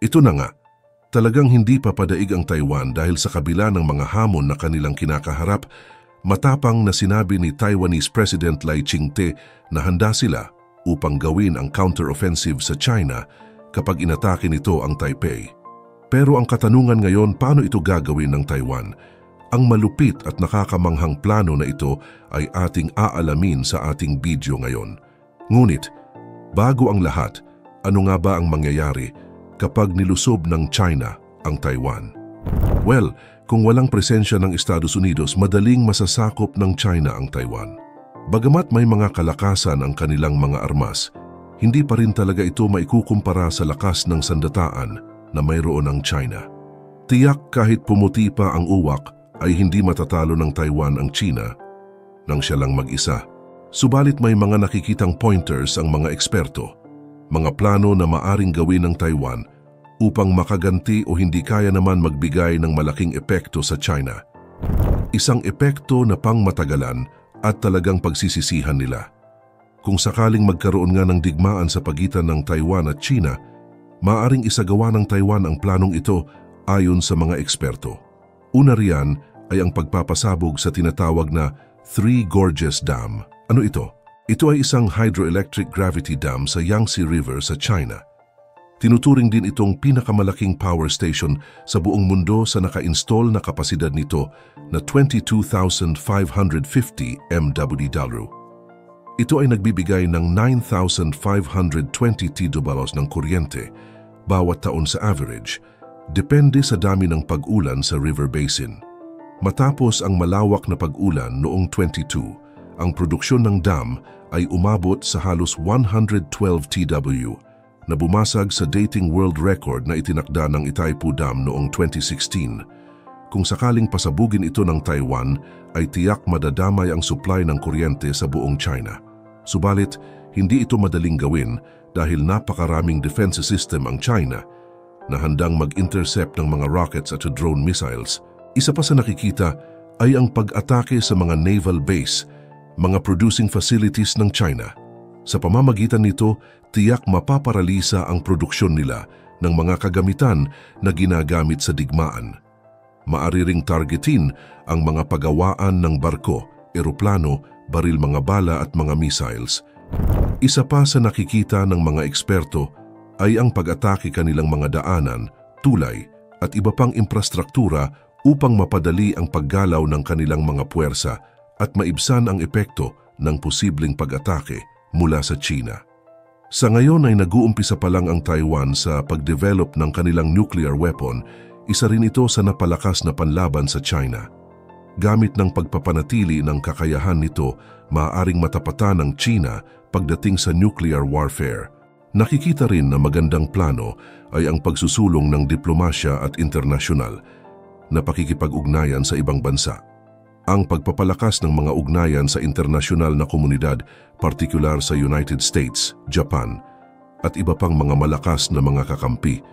Ito na nga, talagang hindi papadaig ang Taiwan dahil sa kabila ng mga hamon na kanilang kinakaharap, matapang na sinabi ni Taiwanese President Lai Ching-te na handa sila upang gawin ang counter-offensive sa China kapag inatake nito ang Taipei. Pero ang katanungan ngayon, paano ito gagawin ng Taiwan? Ang malupit at nakakamanghang plano na ito ay ating aalamin sa ating video ngayon. Ngunit, bago ang lahat, ano nga ba ang mangyayari kapag nilusob ng China ang Taiwan? Well, kung walang presensya ng Estados Unidos, madaling masasakop ng China ang Taiwan. Bagamat may mga kalakasan ang kanilang mga armas, hindi pa rin talaga ito maikukumpara sa lakas ng sandataan na mayroon ang China. Tiyak kahit pumuti pa ang uwak ay hindi matatalo ng Taiwan ang China nang siya lang mag-isa. Subalit may mga nakikitang pointers ang mga eksperto, mga plano na maaring gawin ng Taiwan upang makaganti o hindi kaya naman magbigay ng malaking epekto sa China. Isang epekto na pangmatagalan at talagang pagsisisihan nila. Kung sakaling magkaroon nga ng digmaan sa pagitan ng Taiwan at China, maaring isagawa ng Taiwan ang planong ito ayon sa mga eksperto. Una riyan ay ang pagpapasabog sa tinatawag na Three Gorges Dam. Ano ito? Ito ay isang hydroelectric gravity dam sa Yangtze River sa China. Tinuturing din itong pinakamalaking power station sa buong mundo sa naka-install na kapasidad nito na 22,550 MWD. Ito ay nagbibigay ng 9,520 TWh ng kuryente bawat taon sa average, depende sa dami ng pag-ulan sa river basin. Matapos ang malawak na pag-ulan noong 22, ang produksyon ng dam ay umabot sa halos 112 TW na bumasag sa dating world record na itinakda ng Itaipu Dam noong 2016. Kung sakaling pasabugin ito ng Taiwan, ay tiyak madadamay ang supply ng kuryente sa buong China. Subalit, hindi ito madaling gawin dahil napakaraming defense system ang China na handang mag-intercept ng mga rockets at drone missiles. Isa pa sa nakikita ay ang pag-atake sa mga naval base, mga producing facilities ng China. Sa pamamagitan nito, tiyak mapaparalisa ang produksyon nila ng mga kagamitan na ginagamit sa digmaan. Maari ring targetin ang mga pagawaan ng barko, eroplano, baril mga bala at mga missiles. Isa pa sa nakikita ng mga eksperto ay ang pag-atake kanilang mga daanan, tulay at iba pang infrastruktura upang mapadali ang paggalaw ng kanilang mga puwersa at maibsan ang epekto ng posibleng pag-atake mula sa China. Sa ngayon ay nag-uumpisa pa lang ang Taiwan sa pag-develop ng kanilang nuclear weapon, isa rin ito sa napalakas na panlaban sa China. Gamit ng pagpapanatili ng kakayahan nito, maaaring matapatan ng China pagdating sa nuclear warfare. Nakikita rin na magandang plano ay ang pagsusulong ng diplomasya at internasyonal na pakikipag-ugnayan sa ibang bansa. Ang pagpapalakas ng mga ugnayan sa internasyonal na komunidad, partikular sa United States, Japan, at iba pang mga malakas na mga kakampi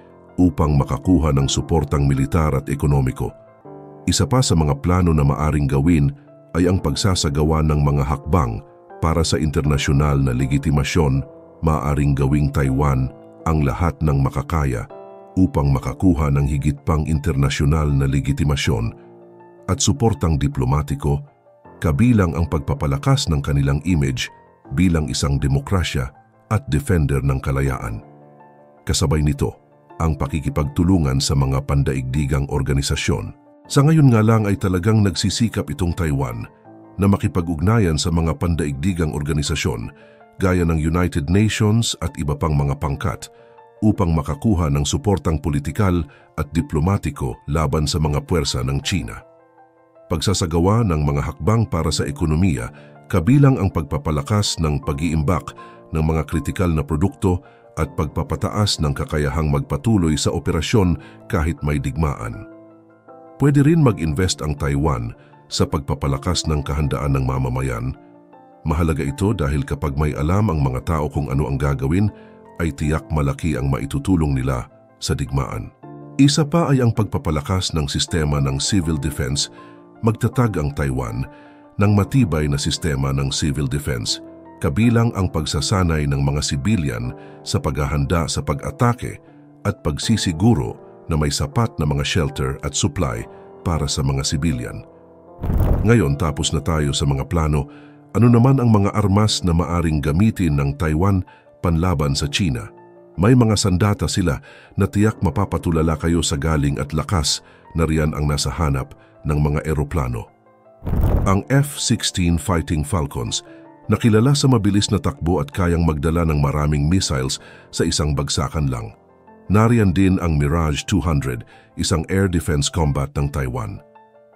upang makakuha ng suportang militar at ekonomiko. Isa pa sa mga plano na maaring gawin ay ang pagsasagawa ng mga hakbang para sa internasyonal na legitimasyon. Maaring gawing Taiwan ang lahat ng makakaya upang makakuha ng higit pang internasyonal na legitimasyon at suportang diplomatiko, kabilang ang pagpapalakas ng kanilang image bilang isang demokrasya at defender ng kalayaan. Kasabay nito, ang pakikipagtulungan sa mga pandaigdigang organisasyon. Sa ngayon nga lang ay talagang nagsisikap itong Taiwan na makipag-ugnayan sa mga pandaigdigang organisasyon gaya ng United Nations at iba pang mga pangkat upang makakuha ng suportang politikal at diplomatiko laban sa mga puwersa ng China. Pagsasagawa ng mga hakbang para sa ekonomiya, kabilang ang pagpapalakas ng pag-iimbak ng mga kritikal na produkto at pagpapataas ng kakayahang magpatuloy sa operasyon kahit may digmaan. Pwede rin mag-invest ang Taiwan sa pagpapalakas ng kahandaan ng mamamayan. Mahalaga ito dahil kapag may alam ang mga tao kung ano ang gagawin, ay tiyak malaki ang maitutulong nila sa digmaan. Isa pa ay ang pagpapalakas ng sistema ng civil defense. Magtatag ang Taiwan ng matibay na sistema ng civil defense, kabilang ang pagsasanay ng mga sibilyan sa paghahanda sa pag-atake at pagsisiguro na may sapat na mga shelter at supply para sa mga sibilyan. Ngayon tapos na tayo sa mga plano, ano naman ang mga armas na maaring gamitin ng Taiwan panlaban sa China? May mga sandata sila na tiyak mapapatulala kayo sa galing at lakas na riyan ang nasa hanap ng mga eroplano. Ang F-16 Fighting Falcons, nakilala sa mabilis na takbo at kayang magdala ng maraming missiles sa isang bagsakan lang. Nariyan din ang Mirage 200, isang air defense combat ng Taiwan.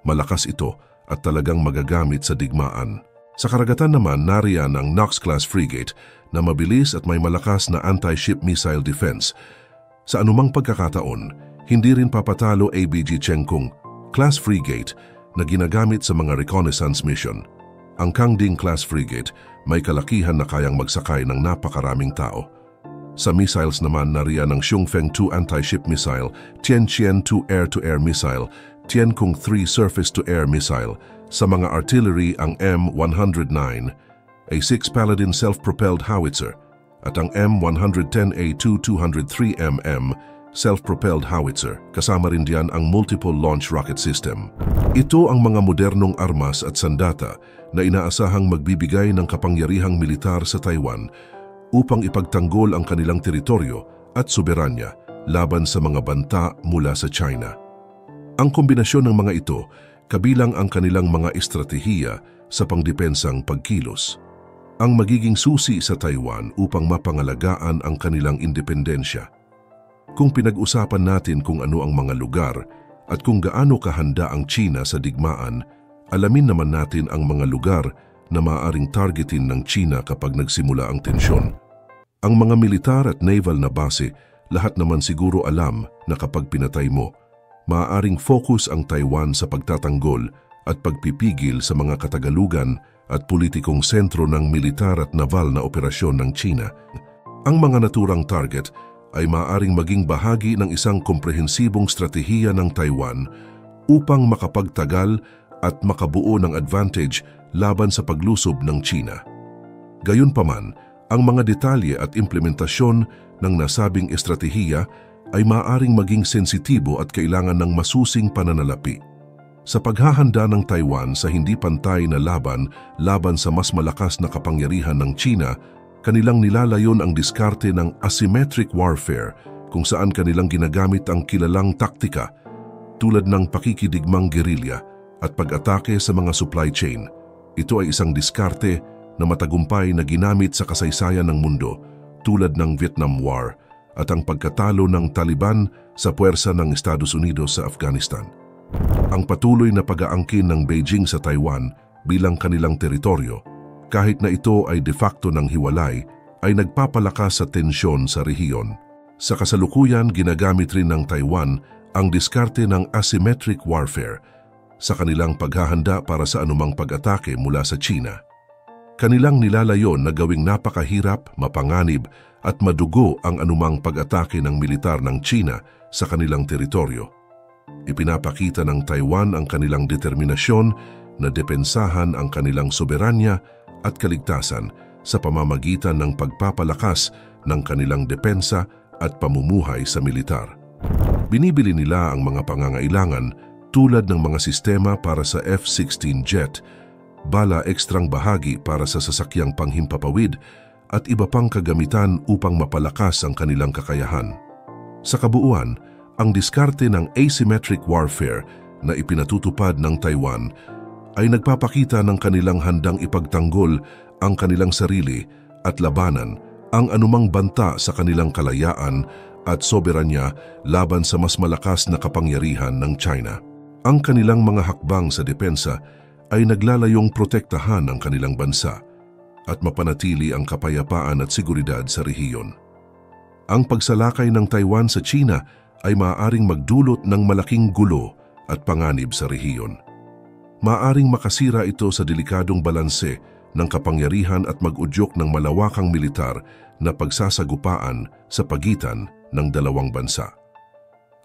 Malakas ito at talagang magagamit sa digmaan. Sa karagatan naman, nariyan ang Knox-class frigate na mabilis at may malakas na anti-ship missile defense. Sa anumang pagkakataon, hindi rin papatalo ABG Chengkung class frigate na ginagamit sa mga reconnaissance mission. Ang Kangding-class frigate may kalakihan na kayang magsakay ng napakaraming tao. Sa missiles naman, nariyan ang Xiongfeng 2 anti-ship missile, Tianqian 2 air-to-air missile, Tiankung 3 surface-to-air missile. Sa mga artillery, ang M109, a 6 Paladin self-propelled howitzer, at ang M110A2 203mm self-propelled howitzer. Kasama rin diyan ang multiple launch rocket system. Ito ang mga modernong armas at sandata na inaasahang magbibigay ng kapangyarihang militar sa Taiwan upang ipagtanggol ang kanilang teritoryo at soberanya laban sa mga banta mula sa China. Ang kombinasyon ng mga ito kabilang ang kanilang mga estratehiya sa pangdepensang pagkilos. Ang magiging susi sa Taiwan upang mapangalagaan ang kanilang independensya. Kung pinag-usapan natin kung ano ang mga lugar at kung gaano kahanda ang China sa digmaan, alamin naman natin ang mga lugar na maaaring targetin ng China kapag nagsimula ang tensyon. Ang mga militar at naval na base, lahat naman siguro alam na kapag pinatay mo, maaaring focus ang Taiwan sa pagtatanggol at pagpipigil sa mga katagalugan at politikong sentro ng militar at naval na operasyon ng China. Ang mga naturang target ay maaaring maging bahagi ng isang komprehensibong stratehiya ng Taiwan upang makapagtagal at makabuo ng advantage laban sa paglusob ng China. Gayunpaman, ang mga detalye at implementasyon ng nasabing estratehiya ay maaaring maging sensitibo at kailangan ng masusing pananalapi. Sa paghahanda ng Taiwan sa hindi pantay na laban sa mas malakas na kapangyarihan ng China, kanilang nilalayon ang diskarte ng asymmetric warfare kung saan kanilang ginagamit ang kilalang taktika tulad ng pakikidigmang gerilya at pag-atake sa mga supply chain. Ito ay isang diskarte na matagumpay na ginamit sa kasaysayan ng mundo tulad ng Vietnam War at ang pagkatalo ng Taliban sa puwersa ng Estados Unidos sa Afghanistan. Ang patuloy na pag-aangkin ng Beijing sa Taiwan bilang kanilang teritoryo, kahit na ito ay de facto ng hiwalay, ay nagpapalakas sa tensyon sa rehiyon. Sa kasalukuyan, ginagamit rin ng Taiwan ang diskarte ng asymmetric warfare sa kanilang paghahanda para sa anumang pag-atake mula sa China. Kanilang nilalayon na gawing napakahirap, mapanganib at madugo ang anumang pag-atake ng militar ng China sa kanilang teritoryo. Ipinapakita ng Taiwan ang kanilang determinasyon na depensahan ang kanilang soberanya at kaligtasan sa pamamagitan ng pagpapalakas ng kanilang depensa at pamumuhay sa militar. Binibili nila ang mga pangangailangan tulad ng mga sistema para sa F-16 jet, bala ekstrang bahagi para sa sasakyang panghimpapawid at iba pang kagamitan upang mapalakas ang kanilang kakayahan. Sa kabuuan, ang diskarte ng asymmetric warfare na ipinatutupad ng Taiwan ay nagpapakita ng kanilang handang ipagtanggol ang kanilang sarili at labanan ang anumang banta sa kanilang kalayaan at soberanya laban sa mas malakas na kapangyarihan ng China. Ang kanilang mga hakbang sa depensa ay naglalayong protektahan ang kanilang bansa at mapanatili ang kapayapaan at seguridad sa rehiyon. Ang pagsalakay ng Taiwan sa China ay maaaring magdulot ng malaking gulo at panganib sa rehiyon. Maaaring makasira ito sa delikadong balanse ng kapangyarihan at mag-udyok ng malawakang militar na pagsasagupaan sa pagitan ng dalawang bansa.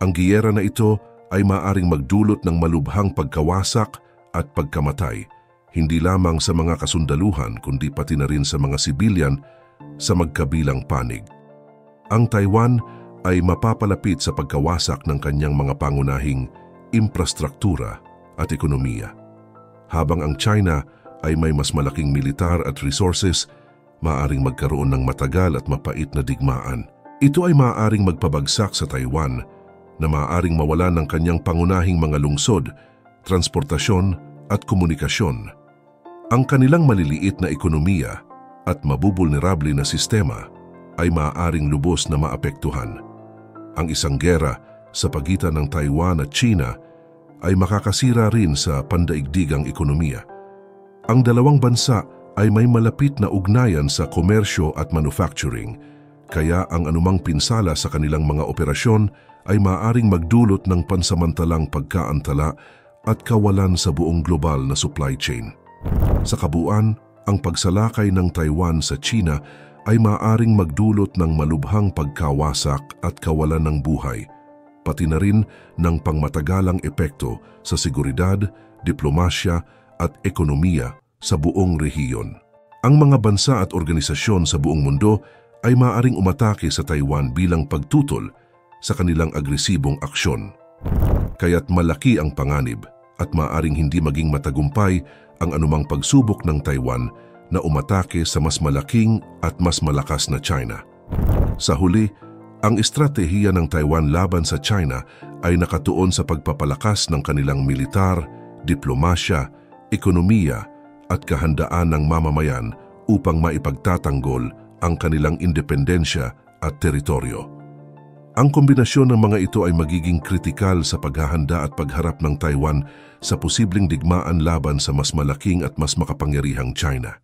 Ang giyera na ito ay maaaring magdulot ng malubhang pagkawasak at pagkamatay, hindi lamang sa mga kasundaluhan kundi pati na rin sa mga sibilyan sa magkabilang panig. Ang Taiwan ay mapapalapit sa pagkawasak ng kanyang mga pangunahing infrastruktura at ekonomiya. Habang ang China ay may mas malaking militar at resources, maaaring magkaroon ng matagal at mapait na digmaan. Ito ay maaaring magpabagsak sa Taiwan na maaaring mawalan ng kanyang pangunahing mga lungsod, transportasyon at komunikasyon. Ang kanilang maliliit na ekonomiya at mabubulnerable na sistema ay maaaring lubos na maapektuhan. Ang isang gera sa pagitan ng Taiwan at China ay makakasira rin sa pandaigdigang ekonomiya. Ang dalawang bansa ay may malapit na ugnayan sa komersyo at manufacturing, kaya ang anumang pinsala sa kanilang mga operasyon ay maaaring magdulot ng pansamantalang pagkaantala at kawalan sa buong global na supply chain. Sa kabuuan, ang pagsalakay ng Taiwan sa China ay maaaring magdulot ng malubhang pagkawasak at kawalan ng buhay, pati na rin ng pangmatagalang epekto sa seguridad, diplomasya at ekonomiya sa buong rehiyon. Ang mga bansa at organisasyon sa buong mundo ay maaaring umatake sa Taiwan bilang pagtutol sa kanilang agresibong aksyon. Kaya't malaki ang panganib at maaaring hindi maging matagumpay ang anumang pagsubok ng Taiwan na umatake sa mas malaking at mas malakas na China. Sa huli, ang estratehiya ng Taiwan laban sa China ay nakatuon sa pagpapalakas ng kanilang militar, diplomasya, ekonomiya at kahandaan ng mamamayan upang maipagtatanggol ang kanilang independensya at teritoryo. Ang kombinasyon ng mga ito ay magiging kritikal sa paghahanda at pagharap ng Taiwan sa posibleng digmaan laban sa mas malaking at mas makapangyarihang China.